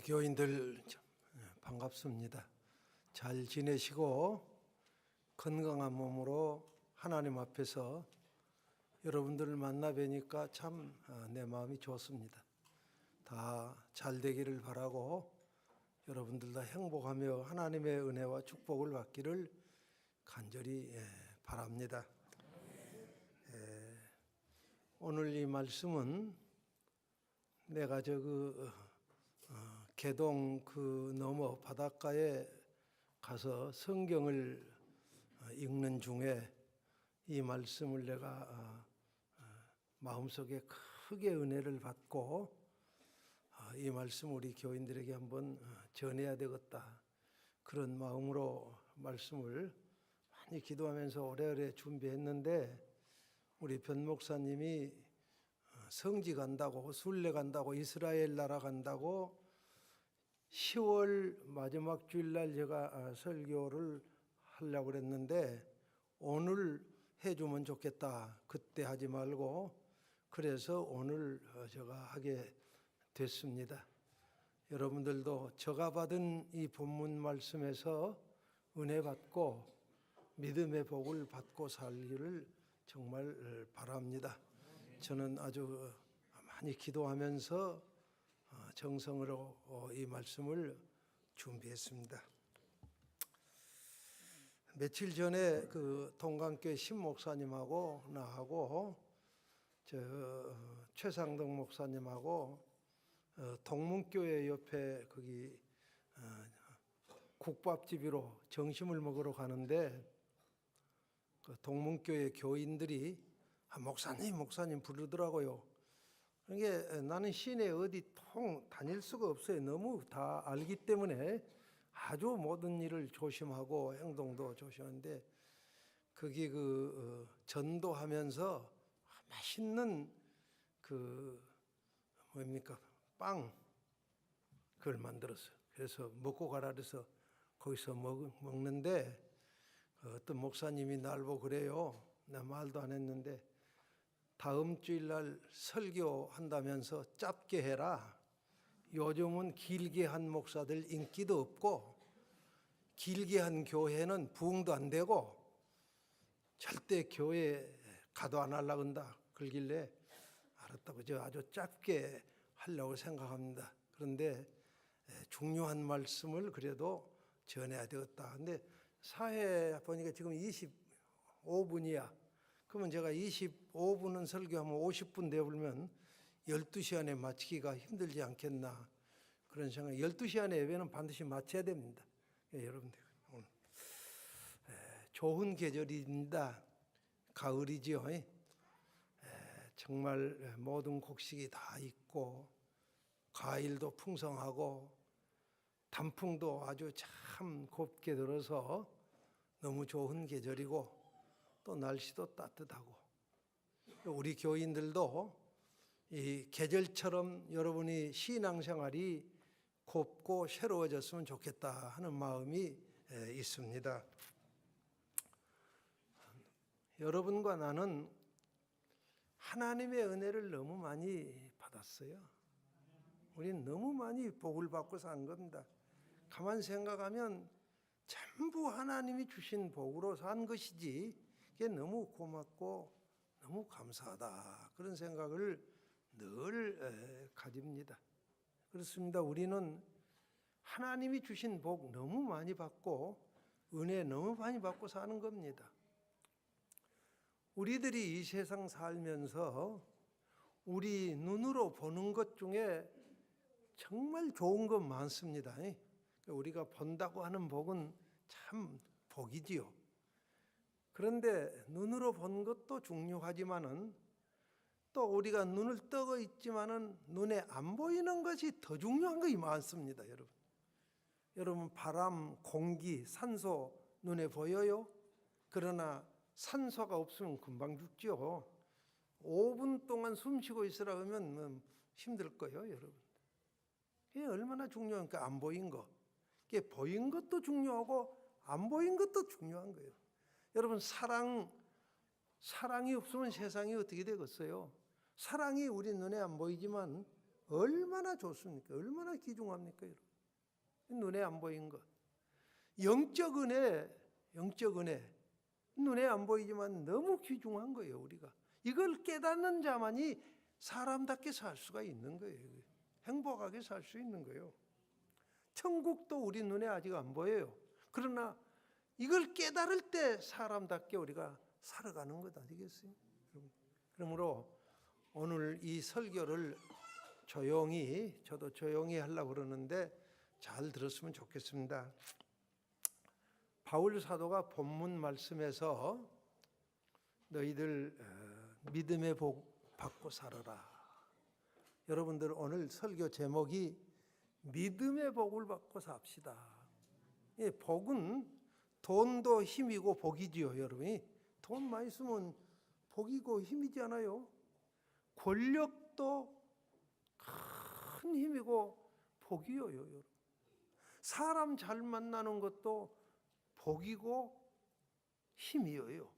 교인들 반갑습니다. 잘 지내시고 건강한 몸으로 하나님 앞에서 여러분들을 만나 뵈니까 참 내 마음이 좋습니다. 다 잘 되기를 바라고 여러분들 다 행복하며 하나님의 은혜와 축복을 받기를 간절히 바랍니다. 오늘 이 말씀은 내가 개동 너머 바닷가에 가서 성경을 읽는 중에 이 말씀을 내가 마음속에 크게 은혜를 받고 이 말씀 우리 교인들에게 한번 전해야 되겠다, 그런 마음으로 말씀을 많이 기도하면서 오래오래 준비했는데, 우리 변 목사님이 성지 간다고, 순례 간다고, 이스라엘 나라 간다고 10월 마지막 주일날 제가 설교를 하려고 그랬는데 오늘 해주면 좋겠다, 그때 하지 말고, 그래서 오늘 제가 하게 됐습니다. 여러분들도 제가 받은 이 본문 말씀에서 은혜 받고 믿음의 복을 받고 살기를 정말 바랍니다. 저는 아주 많이 기도하면서 정성으로 이 말씀을 준비했습니다. 며칠 전에 동강교회 신 목사님하고 나하고 최상덕 목사님하고 동문교회 옆에 거기 국밥집으로 점심을 먹으러 가는데, 동문교회 교인들이 목사님 부르더라고요. 그러니까 나는 시내 어디 다닐 수가 없어요. 너무 다 알기 때문에 아주 모든 일을 조심하고 행동도 조심하는데, 거기 전도하면서 맛있는 빵 그걸 만들었어요. 그래서 먹고 가라 그래서 거기서 먹는데, 어떤 목사님이 날 보고 그래요. 나 말도 안 했는데 다음 주일날 설교한다면서 짧게 해라. 요즘은 길게 한 목사들 인기도 없고 길게 한 교회는 부흥도 안 되고 절대 교회 가도 안 하려고 한다. 그러길래 알았다고, 저 아주 짧게 하려고 생각합니다. 그런데 중요한 말씀을 그래도 전해야 되겠다. 근데 사회 보니까 지금 25분이야. 그러면 제가 25분은 설교하면 50분 되면 12시 안에 마치기가 힘들지 않겠나, 그런 생각. 12시 안에 예배는 반드시 마쳐야 됩니다. 여러분들 오늘 좋은 계절입니다. 가을이죠. 정말 모든 곡식이 다 있고 과일도 풍성하고 단풍도 아주 참 곱게 들어서 너무 좋은 계절이고, 또 날씨도 따뜻하고, 우리 교인들도 이 계절처럼 여러분이 신앙생활이 곱고 새로워졌으면 좋겠다 하는 마음이 있습니다. 여러분과 나는 하나님의 은혜를 너무 많이 받았어요. 우리는 너무 많이 복을 받고 산 겁니다. 가만 생각하면 전부 하나님이 주신 복으로 산 것이지, 그게 너무 고맙고 너무 감사하다, 그런 생각을 늘 가집니다. 그렇습니다. 우리는 하나님이 주신 복 너무 많이 받고 은혜 너무 많이 받고 사는 겁니다. 우리들이 이 세상 살면서 우리 눈으로 보는 것 중에 정말 좋은 것 많습니다. 우리가 본다고 하는 복은 참 복이지요. 그런데 눈으로 본 것도 중요하지만은 또 우리가 눈을 뜨고 있지만은 눈에 안 보이는 것이 더 중요한 것이 많습니다. 여러분 바람, 공기, 산소 눈에 보여요? 그러나 산소가 없으면 금방 죽죠. 5분 동안 숨 쉬고 있으라 하면 힘들 거예요, 여러분. 그게 얼마나 중요한가, 안 보인 거. 그게 보인 것도 중요하고 안 보인 것도 중요한 거예요. 여러분 사랑이 없으면 세상이 어떻게 되겠어요? 사랑이 우리 눈에 안 보이지만 얼마나 좋습니까? 얼마나 귀중합니까? 여러분? 눈에 안 보인 것. 영적 은혜, 눈에 안 보이지만 너무 귀중한 거예요, 우리가. 이걸 깨닫는 자만이 사람답게 살 수가 있는 거예요. 행복하게 살 수 있는 거예요. 천국도 우리 눈에 아직 안 보여요. 그러나 이걸 깨달을 때 사람답게 우리가 살아가는 것 아니겠어요? 그러므로 오늘 이 설교를 저도 조용히 하려고 그러는데 잘 들었으면 좋겠습니다. 바울 사도가 본문 말씀에서 너희들 믿음의 복 받고 살아라. 여러분들 오늘 설교 제목이 믿음의 복을 받고 삽시다. 복은 돈도 힘이고 복이지요, 여러분이. 돈 많이 쓰면 복이고 힘이잖아요. 권력도 큰 힘이고 복이요, 여러분. 사람 잘 만나는 것도 복이고 힘이에요.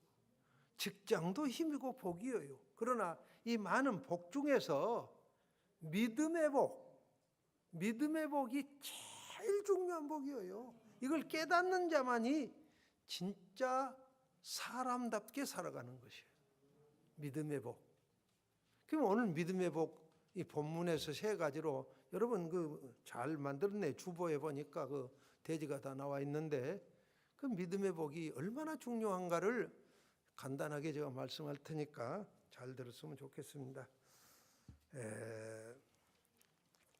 직장도 힘이고 복이에요. 그러나 이 많은 복 중에서 믿음의 복이 제일 중요한 복이에요. 이걸 깨닫는 자만이 진짜 사람답게 살아가는 것이에요. 믿음의 복. 그럼 오늘 믿음의 복, 이 본문에서 세 가지로 여러분 잘 만들었네. 주보에 보니까 그 대지가 다 나와 있는데 그 믿음의 복이 얼마나 중요한가를 간단하게 제가 말씀할 테니까 잘 들었으면 좋겠습니다.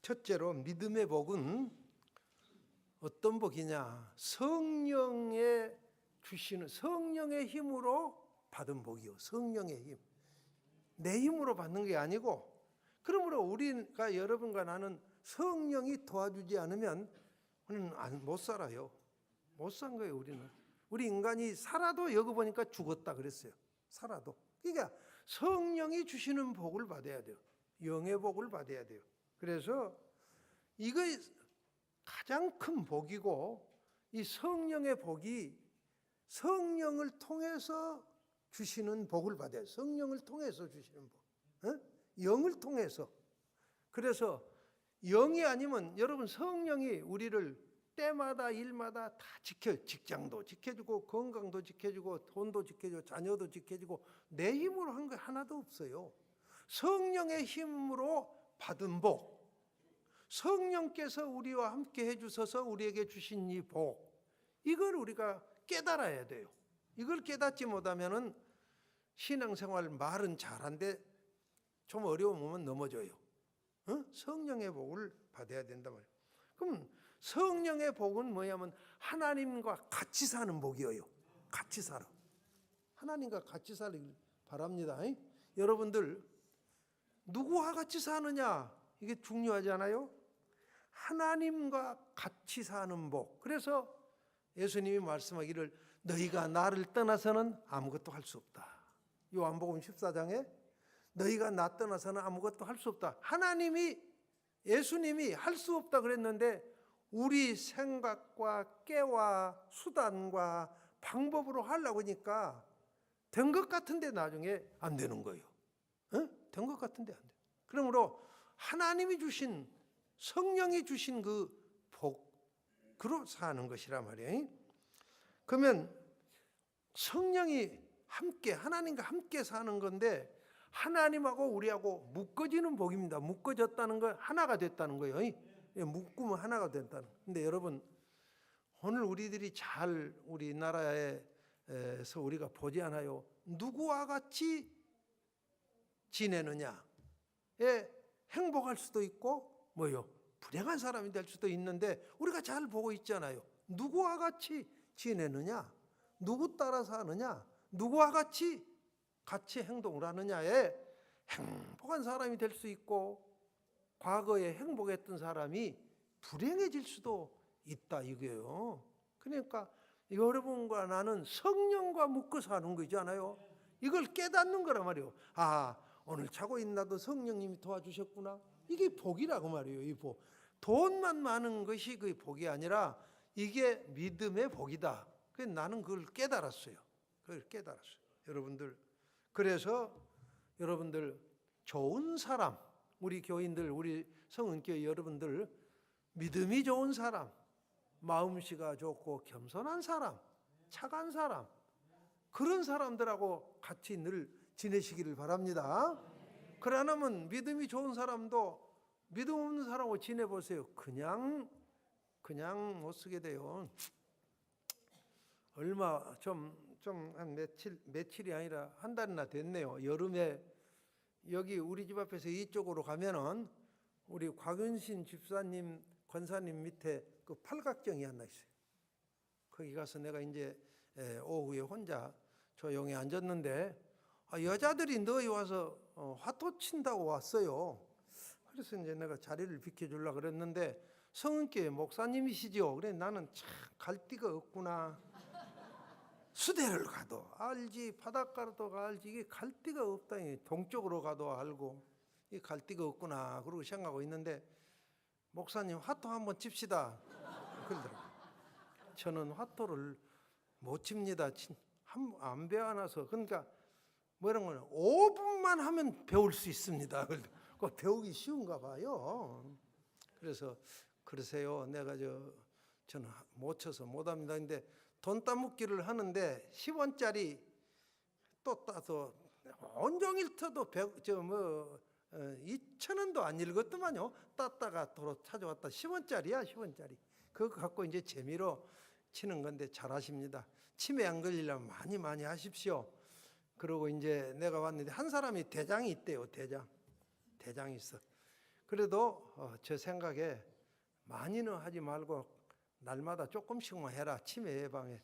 첫째로 믿음의 복은 어떤 복이냐? 성령의 주시는 성령의 힘으로 받은 복이요. 성령의 힘. 내 힘으로 받는 게 아니고, 그러므로 우리가 여러분과 나는 성령이 도와주지 않으면 우리는 못 살아요. 못 산 거예요, 우리는. 우리 인간이 살아도 여기 보니까 죽었다 그랬어요. 살아도. 그러니까 성령이 주시는 복을 받아야 돼요. 영의 복을 받아야 돼요. 그래서 이거 가장 큰 복이고, 이 성령의 복이 성령을 통해서 주시는 복을 받아요. 성령을 통해서 주시는 복. 영을 통해서. 그래서 영이 아니면 여러분 성령이 우리를 때마다 일마다 다 직장도 지켜주고 건강도 지켜주고 돈도 지켜주고 자녀도 지켜주고 내 힘으로 한 거 하나도 없어요. 성령의 힘으로 받은 복, 성령께서 우리와 함께 해주셔서 우리에게 주신 이 복, 이걸 우리가 깨달아야 돼요. 이걸 깨닫지 못하면은 신앙생활 말은 잘한데 좀 어려우면 넘어져요. 성령의 복을 받아야 된단 말이에요. 그럼 성령의 복은 뭐냐면 하나님과 같이 사는 복이에요. 같이 살아. 하나님과 같이 살길 바랍니다. 여러분들 누구와 같이 사느냐, 이게 중요하지 않아요? 하나님과 같이 사는 복. 그래서 예수님이 말씀하기를 너희가 나를 떠나서는 아무것도 할 수 없다. 요한복음 14장에 너희가 나 떠나서는 아무것도 할 수 없다. 예수님이 할 수 없다 그랬는데 우리 생각과 깨와 수단과 방법으로 하려고 하니까 된 것 같은데 나중에 안 되는 거예요. 된 것 같은데 안 돼. 그러므로 하나님이 주신, 성령이 주신 그 복으로 사는 것이란 말이에요. 그러면 성령이 함께, 하나님과 함께 사는 건데 하나님하고 우리하고 묶어지는 복입니다. 묶어졌다는 건 하나가 됐다는 거예요. 묶으면 하나가 된다는. 근데 여러분 오늘 우리들이 잘 우리나라에서 우리가 보지 않아요. 누구와 같이 지내느냐에 행복할 수도 있고 불행한 사람이 될 수도 있는데 우리가 잘 보고 있잖아요. 누구와 같이 지내느냐, 누구 따라 사느냐, 누구와 같이 행동을 하느냐에 행복한 사람이 될 수 있고 과거에 행복했던 사람이 불행해질 수도 있다 이거예요. 그러니까 여러분과 나는 성령과 묶어 사는 거잖아요. 이걸 깨닫는 거란 말이에요. 오늘 자고 있나도 성령님이 도와주셨구나. 이게 복이라고 말이에요. 이 복. 돈만 많은 것이 그 복이 아니라 이게 믿음의 복이다. 그래서 나는 그걸 깨달았어요. 여러분들. 그래서 여러분들 좋은 사람, 우리 교인들, 우리 성은교회 여러분들, 믿음이 좋은 사람, 마음씨가 좋고 겸손한 사람, 착한 사람, 그런 사람들하고 같이 늘 지내시기를 바랍니다. 그러나면 믿음이 좋은 사람도 믿음 없는 사람하고 지내보세요. 그냥 못 쓰게 돼요. 얼마 한 며칠이 아니라 한 달이나 됐네요. 여름에 여기 우리 집 앞에서 이쪽으로 가면은 우리 곽윤신 집사님, 권사님 밑에 그 팔각정이 하나 있어요. 거기 가서 내가 이제 오후에 혼자 조용히 앉았는데 여자들이 너희 와서 화토 친다고 왔어요. 그래서 이제 내가 자리를 비켜주려고 그랬는데 성은교회 목사님이시죠? 그래 나는 참 갈 데가 없구나. 수대를 가도 알지, 바닷가로도 알지, 이게 갈 데가 없다. 동쪽으로 가도 알고 이 갈 데가 없구나. 그러고 생각하고 있는데 목사님 화토 한번 칩시다. 그러더라고요. 저는 화토를 못 칩니다. 안 배워놔서. 그러니까 뭐라는 거는 5분만 하면 배울 수 있습니다. 그 배우기 쉬운가 봐요. 그래서 그러세요. 내가 저는 못 쳐서 못합니다. 근데 돈 따먹기를 하는데 10원짜리 또 따서 온종일 터도 2,000원도 안 읽었더만요. 땄다가 도로 찾아왔다. 10원짜리야 10원짜리. 그거 갖고 이제 재미로 치는 건데 잘하십니다. 치매 안 걸리려면 많이 하십시오. 그리고 이제 내가 왔는데 한 사람이 대장이 있대요. 대장이 있어. 그래도 제 생각에 많이는 하지 말고 날마다 조금씩만 해라. 치매 예방에.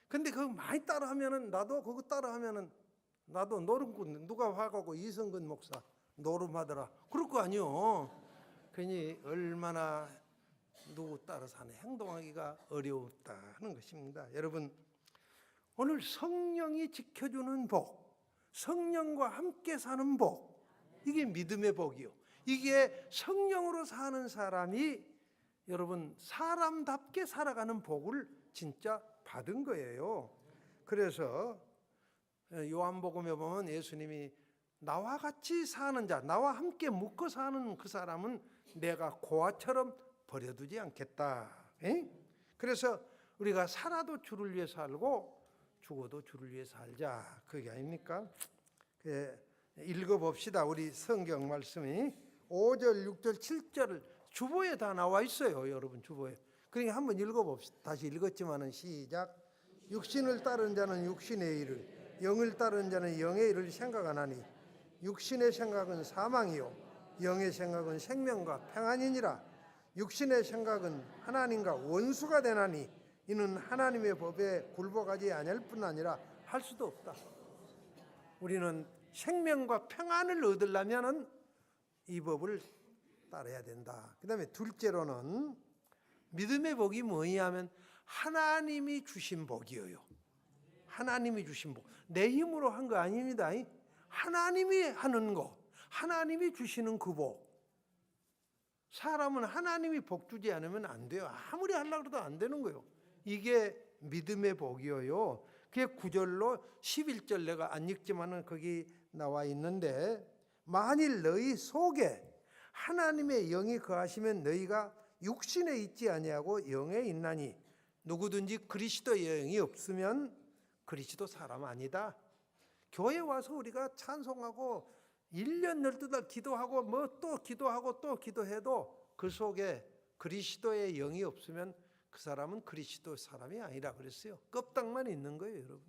근데 그거 많이 따라하면은 나도 그거 따라하면은 나도 노름꾼 누가 와가고 이성근 목사 노름하더라. 그럴 거 아니요. 그러니 얼마나 누구 따라서 하는 행동하기가 어려웠다 하는 것입니다. 여러분 오늘 성령이 지켜주는 복, 성령과 함께 사는 복, 이게 믿음의 복이요. 이게 성령으로 사는 사람이 여러분 사람답게 살아가는 복을 진짜 받은 거예요. 그래서 요한복음에 보면 예수님이 나와 같이 사는 자, 나와 함께 묶어 사는 그 사람은 내가 고아처럼 버려두지 않겠다. 그래서 우리가 살아도 주를 위해 살고 죽어도 주를 위해 살자. 그게 아닙니까? 읽어봅시다. 우리 성경 말씀이 5절, 6절, 7절 주보에 다 나와 있어요. 여러분 주보에. 그러니까 한번 읽어봅시다. 다시 읽었지만은 시작. 육신을 따르는 자는 육신의 일을, 영을 따르는 자는 영의 일을 생각하나니 육신의 생각은 사망이요 영의 생각은 생명과 평안이니라. 육신의 생각은 하나님과 원수가 되나니 이는 하나님의 법에 굴복하지 아니할 뿐 아니라 할 수도 없다. 우리는 생명과 평안을 얻으려면 이 법을 따라야 된다. 그 다음에 둘째로는 믿음의 복이 뭐냐 하면 하나님이 주신 복이에요. 하나님이 주신 복. 내 힘으로 한 거 아닙니다. 하나님이 하는 거. 하나님이 주시는 그 복. 사람은 하나님이 복 주지 않으면 안 돼요. 아무리 하려고 해도 안 되는 거예요. 이게 믿음의 복이에요. 그게 9절로 11절 내가 안 읽지만은 거기 나와 있는데 만일 너희 속에 하나님의 영이 거하시면 너희가 육신에 있지 아니하고 영에 있나니 누구든지 그리스도의 영이 없으면 그리스도 사람 아니다. 교회 와서 우리가 찬송하고 1년 12달 기도하고 뭐 또 기도하고 또 기도해도 그 속에 그리스도의 영이 없으면 그 사람은 그리스도 사람이 아니라 그랬어요. 껍딱만 있는 거예요, 여러분.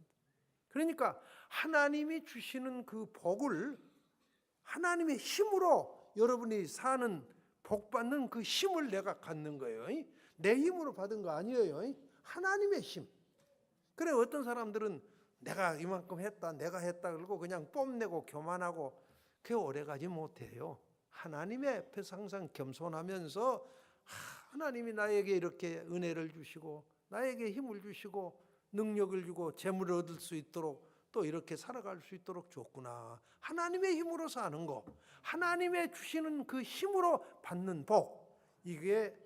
그러니까 하나님이 주시는 그 복을 하나님의 힘으로 여러분이 사는 복 받는 그 힘을 내가 갖는 거예요. 내 힘으로 받은 거 아니에요. 하나님의 힘. 그래 어떤 사람들은 내가 이만큼 했다, 내가 했다 그러고 그냥 뽐내고 교만하고 그게 오래가지 못해요. 하나님의 앞에서 항상 겸손하면서 하나님이 나에게 이렇게 은혜를 주시고 나에게 힘을 주시고 능력을 주고 재물을 얻을 수 있도록 또 이렇게 살아갈 수 있도록 줬구나. 하나님의 힘으로 사는 거, 하나님의 주시는 그 힘으로 받는 복, 이게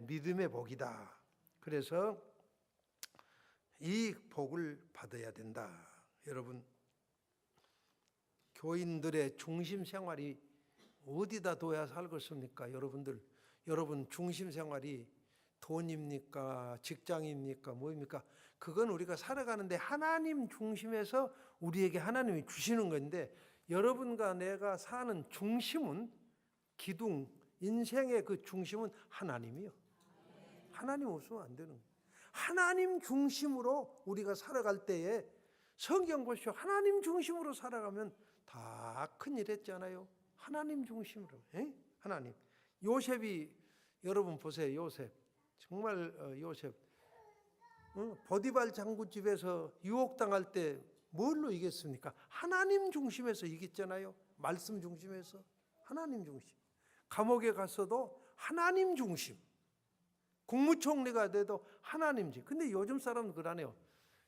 믿음의 복이다. 그래서 이 복을 받아야 된다. 여러분 교인들의 중심 생활이 어디다 둬야 살겠습니까? 여러분 중심 생활이 돈입니까? 직장입니까? 뭐입니까? 그건 우리가 살아가는데 하나님 중심에서 우리에게 하나님이 주시는 건데, 여러분과 내가 사는 중심은 기둥, 인생의 그 중심은 하나님이요. 하나님 없으면 안 되는 거예요. 하나님 중심으로 우리가 살아갈 때에 성경 보시오. 하나님 중심으로 살아가면 다 큰일 했잖아요. 하나님 중심으로. 하나님. 요셉이, 여러분 보세요. 요셉. 정말 요셉. 보디발 장군 집에서 유혹당할 때 뭘로 이겼습니까? 하나님 중심에서 이겼잖아요. 말씀 중심에서. 하나님 중심. 감옥에 갔어도 하나님 중심. 국무총리가 돼도 하나님 중심. 근데 요즘 사람은 그러네요.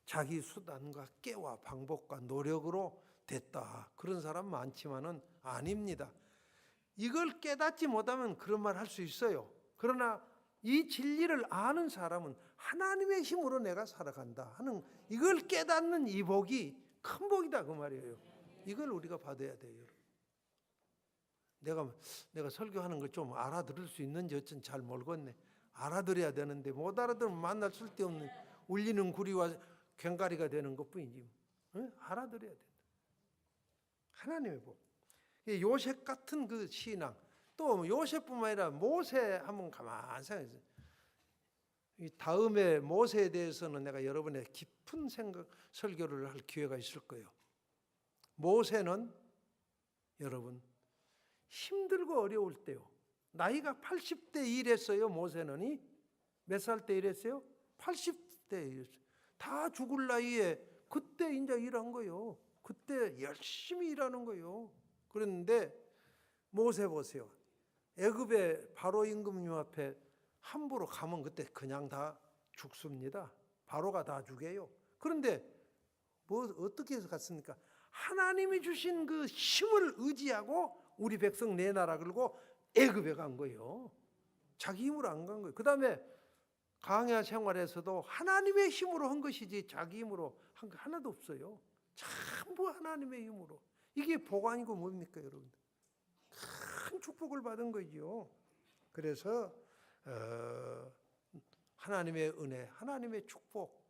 자기 수단과 깨와 방법과 노력으로 됐다. 그런 사람 많지만은 아닙니다. 이걸 깨닫지 못하면 그런 말 할 수 있어요. 그러나 이 진리를 아는 사람은 하나님의 힘으로 내가 살아간다 하는, 이걸 깨닫는 이 복이 큰 복이다 그 말이에요. 이걸 우리가 받아야 돼요. 내가 설교하는 거 좀 알아들을 수 있는지 어쩐 잘 모르겠네. 알아들어야 되는데 못 알아들으면 만날 쓸데없는 울리는 구리와 괭가리가 되는 것뿐이지. 알아들어야 된다. 하나님의 복. 요셉 같은 그 신앙. 또 요셉뿐만 아니라 모세 한번 가만히 생각해보세요. 이 다음에 모세에 대해서는 내가 여러분의 깊은 설교를 할 기회가 있을 거예요. 모세는 여러분 힘들고 어려울 때요. 나이가 80대 일했어요. 모세는 몇 살 때 일했어요? 80대 일했어요. 다 죽을 나이에 그때 이제 일한 거예요. 그때 열심히 일하는 거예요. 그런데 모세 보세요. 애굽의 바로 임금님 앞에 함부로 가면 그때 그냥 다 죽습니다. 바로가 다 죽여요. 그런데 뭐 어떻게 해서 갔습니까? 하나님이 주신 그 힘을 의지하고 우리 백성 내놔라 그러고 애굽에 간 거예요. 자기 힘으로 안 간 거예요. 그 다음에 광야 생활에서도 하나님의 힘으로 한 것이지 자기 힘으로 한 거 하나도 없어요. 전부 하나님의 힘으로. 이게 복 아니고 뭡니까 여러분? 큰 축복을 받은 거죠. 그래서 하나님의 은혜, 하나님의 축복,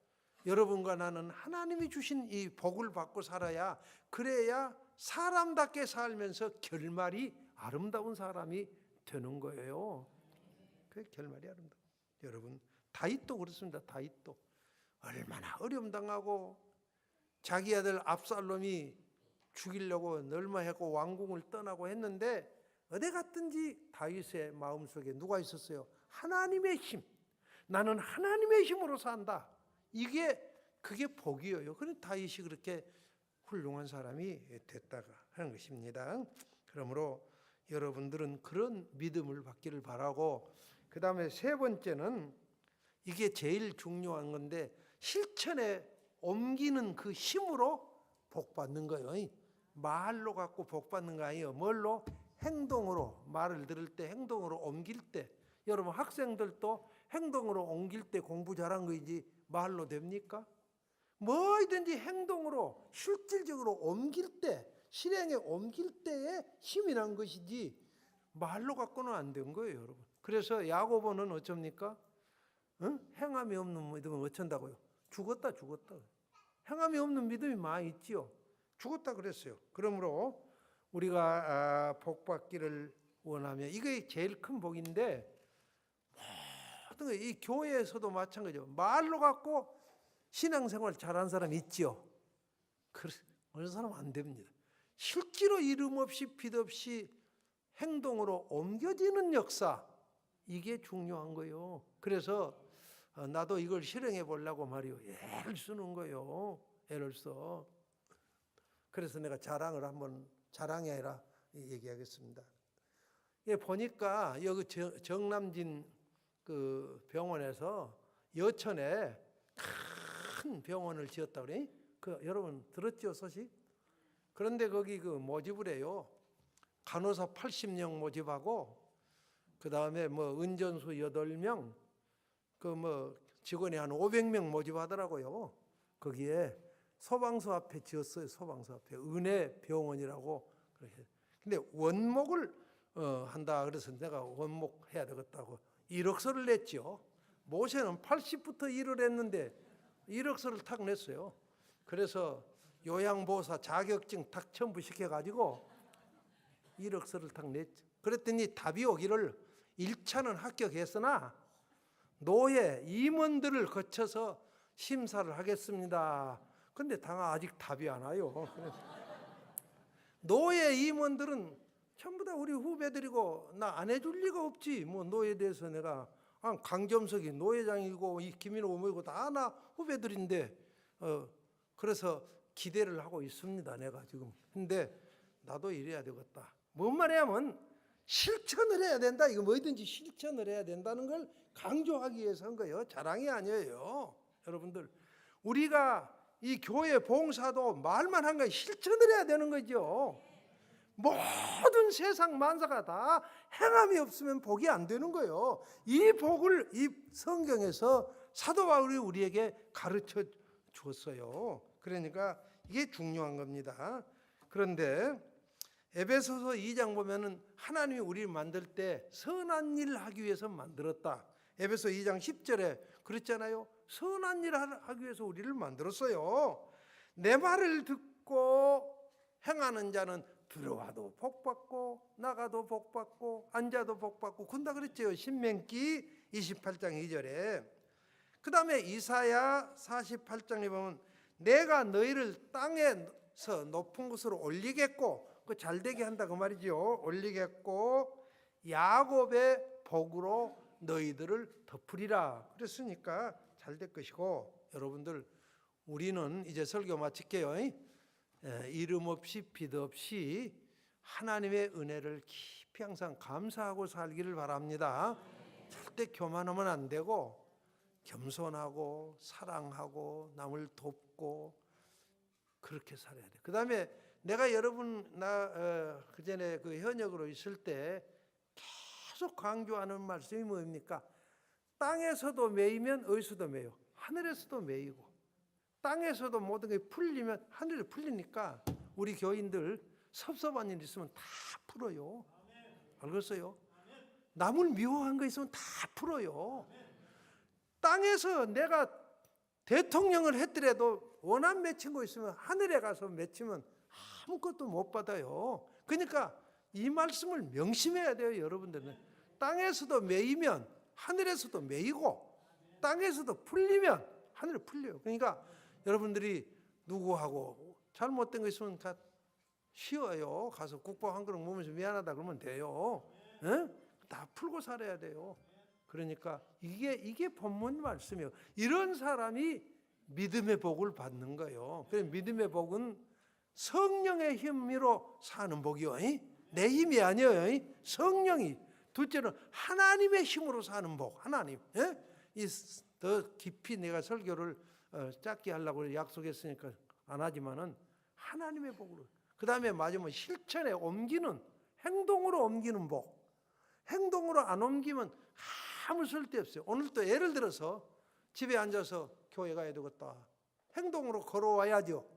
여러분과 나는 하나님이 주신 이 복을 받고 살아야, 그래야 사람답게 살면서 결말이 아름다운 사람이 되는 거예요. 그 결말이 아름다워. 여러분 다윗도 그렇습니다. 다윗도 얼마나 어려움 당하고 자기 아들 압살롬이 죽이려고 널마하고 왕궁을 떠나고 했는데 어디 갔든지 다윗의 마음속에 누가 있었어요? 하나님의 힘. 나는 하나님의 힘으로 산다. 그게 복이에요. 그래서 다윗이 그렇게 훌륭한 사람이 됐다가 하는 것입니다. 그러므로 여러분들은 그런 믿음을 받기를 바라고, 그 다음에 세 번째는 이게 제일 중요한 건데 실천에 옮기는 그 힘으로 복 받는 거예요. 말로 갖고 복 받는 거 아니에요. 뭘로? 행동으로. 말을 들을 때 행동으로 옮길 때. 여러분 학생들도 행동으로 옮길 때 공부 잘한 거이지 말로 됩니까? 뭐든지 행동으로 실질적으로 옮길 때, 실행에 옮길 때에 힘이 난 것이지 말로 갖고는 안 된 거예요, 여러분. 그래서 야고보는 어쩝니까? 행함이 없는 믿음은 어쩐다고요? 죽었다. 행함이 없는 믿음이 많이 있지요. 죽었다 그랬어요. 그러므로 우리가 복 받기를 원하면 이게 제일 큰 복인데, 모든 이 교회에서도 마찬가지죠. 말로 갖고 신앙생활 잘한 사람 있지요. 어느 사람 안 됩니다. 실제로 이름 없이 빛 없이 행동으로 옮겨지는 역사, 이게 중요한 거예요. 그래서 나도 이걸 실행해 보려고 말이요. 애를 쓰는 거예요. 애를 써. 그래서 내가 자랑이 아니라 얘기하겠습니다. 보니까 여기 정남진 그 병원에서 여천에 큰 병원을 지었다 그래. 여러분 들었죠, 소식? 그런데 거기 그 모집을 해요. 간호사 80명 모집하고, 그 다음에 뭐 은전수 8명, 직원이 한 500명 모집하더라고요. 거기에 소방서 앞에 지었어요. 소방서 앞에 은혜 병원이라고. 근데 원목을 한다. 그래서 내가 원목해야 되겠다고 1억서를 냈죠. 모세는 80부터 일을 했는데 1억서를 탁 냈어요. 그래서 요양보호사 자격증 탁 첨부 시켜가지고 1억서를 탁 냈죠. 그랬더니 답이 오기를 1차는 합격했으나 노예 임원들을 거쳐서 심사를 하겠습니다. 근데 아직 답이 안 와요. 노예 임원들은 전부 다 우리 후배들이고 나 안 해줄 리가 없지. 뭐 노예에 대해서 내가 강점석이 노예장이고 이 김인호 뭐고 다 나 후배들인데 그래서 기대를 하고 있습니다. 내가 지금. 근데 나도 이래야 되겠다. 뭔 말이냐면 실천을 해야 된다. 이거 뭐든지 실천을 해야 된다는 걸 강조하기 위해서 한 거예요. 자랑이 아니에요. 여러분들 우리가 이 교회 봉사도 말만 한 거예요. 실천을 해야 되는 거죠. 모든 세상 만사가 다 행함이 없으면 복이 안 되는 거예요. 이 복을 이 성경에서 사도 바울이 우리에게 가르쳐 줬어요. 그러니까 이게 중요한 겁니다. 그런데 에베소서 2장 보면은 하나님이 우리를 만들 때 선한 일 하기 위해서 만들었다. 에베소 2장 10절에 그랬잖아요. 선한 일 하기 위해서 우리를 만들었어요. 내 말을 듣고 행하는 자는 들어와도 복받고 나가도 복받고 앉아도 복받고 군다 그랬죠. 신명기 28장 2절에. 그 다음에 이사야 48장에 보면 내가 너희를 땅에서 높은 곳으로 올리겠고 그 잘되게 한다 그 말이죠. 올리겠고 야곱의 복으로 너희들을 덮으리라 그랬으니까 잘될 것이고 여러분들 우리는 이제 설교 마칠게요. 이름 없이 빛 없이 하나님의 은혜를 깊이 항상 감사하고 살기를 바랍니다. 절대 교만하면 안 되고 겸손하고 사랑하고 남을 돕고 그렇게 살아야 돼. 그 다음에 내가 여러분 그전에 그 현역으로 있을 때 계속 강조하는 말씀이 뭡니까? 땅에서도 매이면 어디서도 매요. 하늘에서도 매이고 땅에서도 모든 게 풀리면 하늘에 풀리니까 우리 교인들 섭섭한 일 있으면 다 풀어요. 알겠어요? 남을 미워한 거 있으면 다 풀어요. 땅에서 내가 대통령을 했더라도 원한 맺힌 거 있으면 하늘에 가서 맺히면 아무것도 못 받아요. 그러니까 이 말씀을 명심해야 돼요. 여러분들은 땅에서도 매이면 하늘에서도 매이고 땅에서도 풀리면 하늘에 풀려요. 그러니까 여러분들이 누구하고 잘못된 거 있으면 다 쉬어요. 가서 국밥 한 그릇 먹으면서 미안하다 그러면 돼요. 에? 다 풀고 살아야 돼요. 그러니까 이게 본문 말씀이에요. 이런 사람이 믿음의 복을 받는 거예요. 그래서 믿음의 복은 성령의 힘으로 사는 복이요. 내 힘이 아니에요. 성령이. 둘째는 하나님의 힘으로 사는 복. 하나님. 더 깊이 내가 설교를 짧게 하려고 약속했으니까 안 하지만은 하나님의 복으로. 그 다음에 마지막에 실천에 옮기는 행동으로 옮기는 복. 행동으로 안 옮기면 아무 쓸데없어요. 오늘 또 예를 들어서 집에 앉아서 교회 가야 되겠다. 행동으로 걸어와야죠.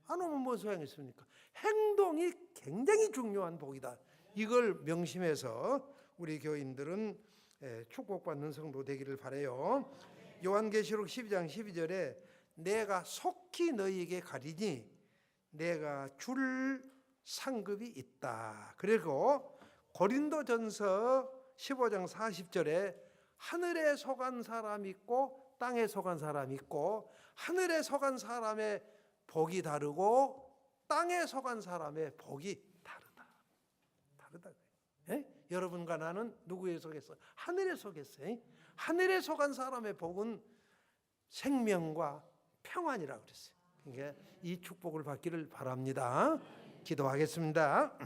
안 오면 뭔 소용이 있습니까? 행동이 굉장히 중요한 복이다. 이걸 명심해서 우리 교인들은 축복받는 성도 되기를 바라요. 요한계시록 12장 12절에 내가 속히 너희에게 가리니 내가 줄 상급이 있다. 그리고 고린도전서 15장 40절에 하늘에 속한 사람이 있고 땅에 속한 사람이 있고 하늘에 속한 사람의 복이 다르고 땅에 속한 사람의 복이 다르다. 여러분과 나는 누구에 속했어? 하늘에 속했어요. 하늘에 속한 사람의 복은 생명과 평안이라고 그랬어요. 그러니까 이 축복을 받기를 바랍니다. 기도하겠습니다.